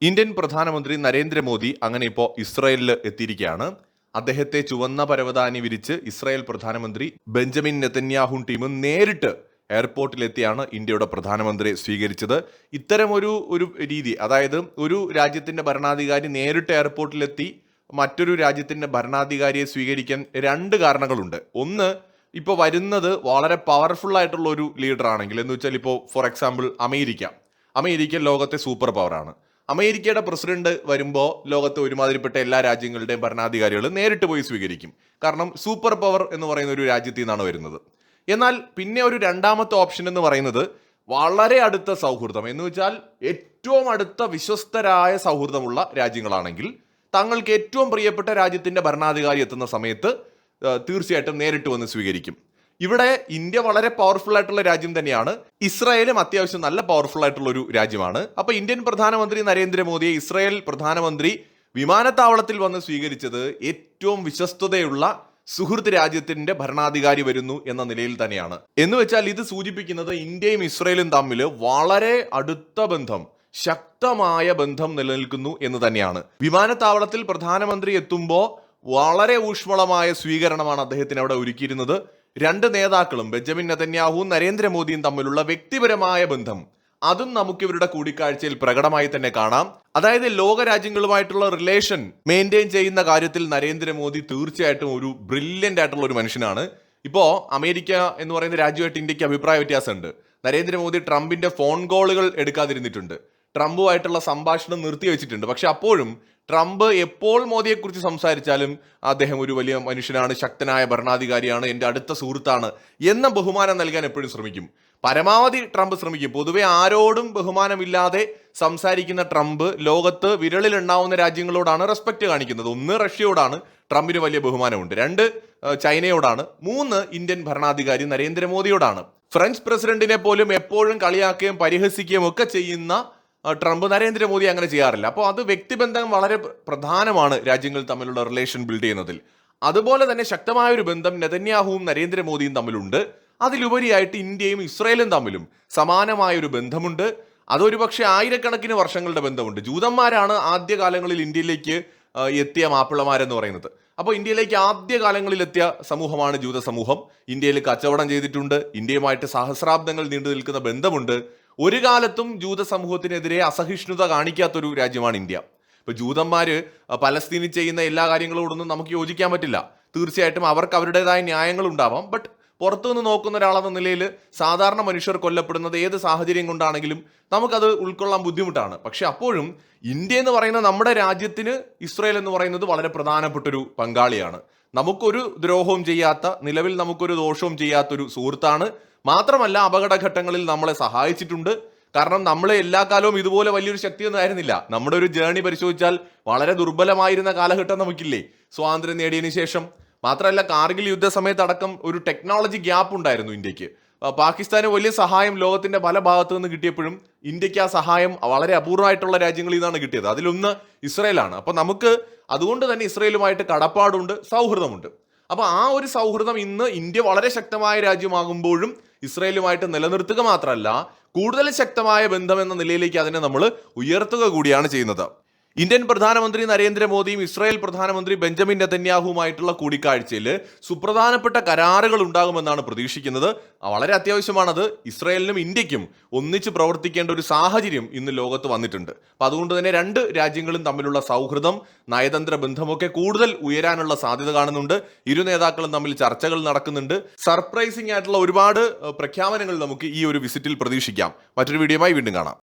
Indian പ്രധാനമന്ത്രി നരേന്ദ്രമോദി അങ്ങനെ ഇപ്പോൾ ഇസ്രായേലിൽ എത്തിയിരിക്കുകയാണ്. അദ്ദേഹത്തെ ചുവന്ന പരവതാനി വിരിച്ച് ഇസ്രായേൽ പ്രധാനമന്ത്രി ബെഞ്ചമിൻ നെതന്യാഹു ടീം നേരിട്ട് എയർപോർട്ടിലെത്തിയാണ് ഇന്ത്യയുടെ പ്രധാനമന്ത്രിയെ സ്വീകരിച്ചത്. ഇത്തരമൊരു രീതി, അതായത് ഒരു രാജ്യത്തിന്റെ ഭരണാധികാരി നേരിട്ട് എയർപോർട്ടിലെത്തി മറ്റൊരു രാജ്യത്തിന്റെ ഭരണാധികാരിയെ സ്വീകരിക്കാൻ രണ്ട് കാരണങ്ങളുണ്ട്. ഒന്ന്, ഇപ്പോൾ വരുന്നത് വളരെ പവർഫുൾ ആയിട്ടുള്ള ഒരു ലീഡർ ആണെങ്കിൽ, എന്ന് വെച്ചാൽ ഇപ്പോൾ ഫോർ എക്സാമ്പിൾ അമേരിക്ക ലോകത്തെ സൂപ്പർ പവറാണ്. അമേരിക്കയുടെ പ്രസിഡന്റ് വരുമ്പോൾ ലോകത്തെ ഒരുമാതിരിപ്പെട്ട എല്ലാ രാജ്യങ്ങളുടെയും ഭരണാധികാരികൾ നേരിട്ട് പോയി സ്വീകരിക്കും. കാരണം സൂപ്പർ പവർ എന്ന് പറയുന്ന ഒരു രാജ്യത്തിൽ നിന്നാണ് വരുന്നത്. എന്നാൽ പിന്നെ ഒരു രണ്ടാമത്തെ ഓപ്ഷൻ എന്ന് പറയുന്നത് വളരെ അടുത്ത സൗഹൃദം, എന്ന് വെച്ചാൽ ഏറ്റവും അടുത്ത വിശ്വസ്തരായ സൗഹൃദമുള്ള രാജ്യങ്ങളാണെങ്കിൽ തങ്ങൾക്ക് ഏറ്റവും പ്രിയപ്പെട്ട രാജ്യത്തിന്റെ ഭരണാധികാരി എത്തുന്ന സമയത്ത് തീർച്ചയായിട്ടും നേരിട്ട് വന്ന് സ്വീകരിക്കും. ഇവിടെ ഇന്ത്യ വളരെ പവർഫുൾ ആയിട്ടുള്ള രാജ്യം തന്നെയാണ്. ഇസ്രായേലും അത്യാവശ്യം നല്ല പവർഫുൾ ആയിട്ടുള്ള ഒരു രാജ്യമാണ്. അപ്പൊ ഇന്ത്യൻ പ്രധാനമന്ത്രി നരേന്ദ്രമോദിയെ ഇസ്രായേൽ പ്രധാനമന്ത്രി വിമാനത്താവളത്തിൽ വന്ന് സ്വീകരിച്ചത് ഏറ്റവും വിശ്വസ്തതയുള്ള സുഹൃത്ത് രാജ്യത്തിന്റെ ഭരണാധികാരി വരുന്നു എന്ന നിലയിൽ തന്നെയാണ്. എന്ന് വെച്ചാൽ ഇത് സൂചിപ്പിക്കുന്നത് ഇന്ത്യയും ഇസ്രായേലും തമ്മിൽ വളരെ അടുത്ത ബന്ധം, ശക്തമായ ബന്ധം നിലനിൽക്കുന്നു എന്ന് തന്നെയാണ്. വിമാനത്താവളത്തിൽ പ്രധാനമന്ത്രി എത്തുമ്പോൾ വളരെ ഊഷ്മളമായ സ്വീകരണമാണ് അദ്ദേഹത്തിന് അവിടെ ഒരുക്കിയിരുന്നത്. രണ്ട് നേതാക്കളും ബെഞ്ചമിൻ നെതന്യാഹുവും നരേന്ദ്രമോദിയും തമ്മിലുള്ള വ്യക്തിപരമായ ബന്ധം, അതും നമുക്ക് ഇവരുടെ കൂടിക്കാഴ്ചയിൽ പ്രകടമായി തന്നെ കാണാം. അതായത് ലോക രാജ്യങ്ങളുമായിട്ടുള്ള റിലേഷൻ മെയിൻറ്റെയിൻ ചെയ്യുന്ന കാര്യത്തിൽ നരേന്ദ്രമോദി തീർച്ചയായിട്ടും ഒരു ബ്രില്യൻ്റ് ആയിട്ടുള്ള ഒരു മനുഷ്യനാണ്. ഇപ്പോൾ അമേരിക്ക എന്ന് പറയുന്ന രാജ്യമായിട്ട് ഇന്ത്യക്ക് അഭിപ്രായ വ്യത്യാസമുണ്ട്. നരേന്ദ്രമോദി ട്രംപിന്റെ ഫോൺ കോളുകൾ എടുക്കാതിരുന്നിട്ടുണ്ട്, ട്രംപുമായിട്ടുള്ള സംഭാഷണം നിർത്തിവെച്ചിട്ടുണ്ട്. പക്ഷെ അപ്പോഴും ട്രംപ് എപ്പോൾ മോദിയെക്കുറിച്ച് സംസാരിച്ചാലും അദ്ദേഹം ഒരു വലിയ മനുഷ്യനാണ്, ശക്തനായ ഭരണാധികാരിയാണ്, എൻ്റെ അടുത്ത സുഹൃത്താണ് എന്ന ബഹുമാനം നൽകാൻ എപ്പോഴും ശ്രമിക്കും. പരമാവധി ട്രംപ് ശ്രമിക്കും. പൊതുവെ ആരോടും ബഹുമാനമില്ലാതെ സംസാരിക്കുന്ന ട്രംപ് ലോകത്ത് വിരളിലുണ്ടാവുന്ന രാജ്യങ്ങളോടാണ് റെസ്പെക്ട് കാണിക്കുന്നത്. ഒന്ന്, റഷ്യയോടാണ് ട്രംപിന് വലിയ ബഹുമാനമുണ്ട്. രണ്ട്, ചൈനയോടാണ്. മൂന്ന്, ഇന്ത്യൻ ഭരണാധികാരി നരേന്ദ്രമോദിയോടാണ്. ഫ്രഞ്ച് പ്രസിഡന്റിനെ പോലും എപ്പോഴും കളിയാക്കുകയും പരിഹസിക്കുകയും ഒക്കെ ചെയ്യുന്ന ട്രംപ് നരേന്ദ്രമോദി അങ്ങനെ ചെയ്യാറില്ല. അപ്പോൾ അത് വ്യക്തിബന്ധം വളരെ പ്രധാനമാണ് രാജ്യങ്ങൾ തമ്മിലുള്ള റിലേഷൻ ബിൽഡ് ചെയ്യുന്നതിൽ. അതുപോലെ തന്നെ ശക്തമായൊരു ബന്ധം നെതന്യാഹുവും നരേന്ദ്രമോദിയും തമ്മിലുണ്ട്. അതിലുപരിയായിട്ട് ഇന്ത്യയും ഇസ്രായേലും തമ്മിലും സമാനമായൊരു ബന്ധമുണ്ട്. അതൊരു പക്ഷേ ആയിരക്കണക്കിന് വർഷങ്ങളുടെ ബന്ധമുണ്ട്. ജൂതന്മാരാണ് ആദ്യകാലങ്ങളിൽ ഇന്ത്യയിലേക്ക് എത്തിയ മാപ്പിളമാരെന്ന് പറയുന്നത്. അപ്പോൾ ഇന്ത്യയിലേക്ക് ആദ്യകാലങ്ങളിൽ എത്തിയ സമൂഹമാണ് ജൂത സമൂഹം. ഇന്ത്യയിൽ കച്ചവടം ചെയ്തിട്ടുണ്ട്. ഇന്ത്യയുമായിട്ട് സഹസ്രാബ്ദങ്ങൾ നീണ്ടു നിൽക്കുന്ന ബന്ധമുണ്ട്. ഒരു കാലത്തും ജൂത സമൂഹത്തിനെതിരെ അസഹിഷ്ണുത കാണിക്കാത്തൊരു രാജ്യമാണ് ഇന്ത്യ. ഇപ്പൊ ജൂതന്മാര് പലസ്തീനിൽ ചെയ്യുന്ന എല്ലാ കാര്യങ്ങളോടൊന്നും നമുക്ക് യോജിക്കാൻ പറ്റില്ല. തീർച്ചയായിട്ടും അവർക്ക് അവരുടേതായ ന്യായങ്ങൾ ഉണ്ടാവാം. ബട്ട് പുറത്തുനിന്ന് നോക്കുന്ന ഒരാളെന്ന നിലയിൽ സാധാരണ മനുഷ്യർ കൊല്ലപ്പെടുന്നത് ഏത് സാഹചര്യം കൊണ്ടാണെങ്കിലും നമുക്കത് ഉൾക്കൊള്ളാൻ ബുദ്ധിമുട്ടാണ്. പക്ഷെ അപ്പോഴും ഇന്ത്യ എന്ന് പറയുന്ന നമ്മുടെ രാജ്യത്തിന് ഇസ്രായേൽ എന്ന് പറയുന്നത് വളരെ പ്രധാനപ്പെട്ടൊരു പങ്കാളിയാണ്. നമുക്കൊരു ദ്രോഹവും ചെയ്യാത്ത, നിലവിൽ നമുക്കൊരു ദോഷവും ചെയ്യാത്തൊരു സുഹൃത്താണ്. മാത്രമല്ല അപകടഘട്ടങ്ങളിൽ നമ്മളെ സഹായിച്ചിട്ടുണ്ട്. കാരണം നമ്മളെ എല്ലാ കാലവും ഇതുപോലെ വലിയൊരു ശക്തിയൊന്നും ആയിരുന്നില്ല. നമ്മുടെ ഒരു ജേർണി പരിശോധിച്ചാൽ വളരെ ദുർബലമായിരുന്ന കാലഘട്ടം നമുക്കില്ലേ സ്വാതന്ത്ര്യം നേടിയതിനു ശേഷം? മാത്രമല്ല കാർഗിൽ യുദ്ധ സമയത്ത് അടക്കം ഒരു ടെക്നോളജി ഗ്യാപ്പ് ഉണ്ടായിരുന്നു ഇന്ത്യക്ക്. പാകിസ്ഥാന് വലിയ സഹായം ലോകത്തിന്റെ പല ഭാഗത്തു നിന്ന് കിട്ടിയപ്പോഴും ഇന്ത്യക്ക് ആ സഹായം വളരെ അപൂർവമായിട്ടുള്ള രാജ്യങ്ങളിൽ നിന്നാണ് കിട്ടിയത്. അതിലൊന്ന് ഇസ്രായേലാണ്. അപ്പൊ നമുക്ക് അതുകൊണ്ട് തന്നെ ഇസ്രായേലുമായിട്ട് കടപ്പാടുണ്ട്, സൗഹൃദമുണ്ട്. അപ്പൊ ആ ഒരു സൗഹൃദം ഇന്ന് ഇന്ത്യ വളരെ ശക്തമായ രാജ്യമാകുമ്പോഴും ഇസ്രായേലുമായിട്ട് നിലനിർത്തുക മാത്രമല്ല, കൂടുതൽ ശക്തമായ ബന്ധം എന്ന നിലയിലേക്ക് അതിനെ നമ്മൾ ഉയർത്തുക കൂടിയാണ് ചെയ്യുന്നത്. ഇന്ത്യൻ പ്രധാനമന്ത്രി നരേന്ദ്രമോദിയും ഇസ്രായേൽ പ്രധാനമന്ത്രി ബെഞ്ചമിൻ നെതന്യാഹുവുമായിട്ടുള്ള കൂടിക്കാഴ്ചയിൽ സുപ്രധാനപ്പെട്ട കരാറുകൾ ഉണ്ടാകുമെന്നാണ് പ്രതീക്ഷിക്കുന്നത്. വളരെ അത്യാവശ്യമാണത്. ഇസ്രായേലിനും ഇന്ത്യക്കും ഒന്നിച്ച് പ്രവർത്തിക്കേണ്ട ഒരു സാഹചര്യം ഇന്ന് ലോകത്ത് വന്നിട്ടുണ്ട്. അപ്പൊ അതുകൊണ്ട് തന്നെ രണ്ട് രാജ്യങ്ങളും തമ്മിലുള്ള സൗഹൃദം, നയതന്ത്ര ബന്ധമൊക്കെ കൂടുതൽ ഉയരാനുള്ള സാധ്യത കാണുന്നുണ്ട്. ഇരു നേതാക്കളും തമ്മിൽ ചർച്ചകൾ നടക്കുന്നുണ്ട്. സർപ്രൈസിംഗ് ആയിട്ടുള്ള ഒരുപാട് പ്രഖ്യാപനങ്ങൾ നമുക്ക് ഈ ഒരു വിസിറ്റിൽ പ്രതീക്ഷിക്കാം. മറ്റൊരു വീഡിയോയുമായി വീണ്ടും കാണാം.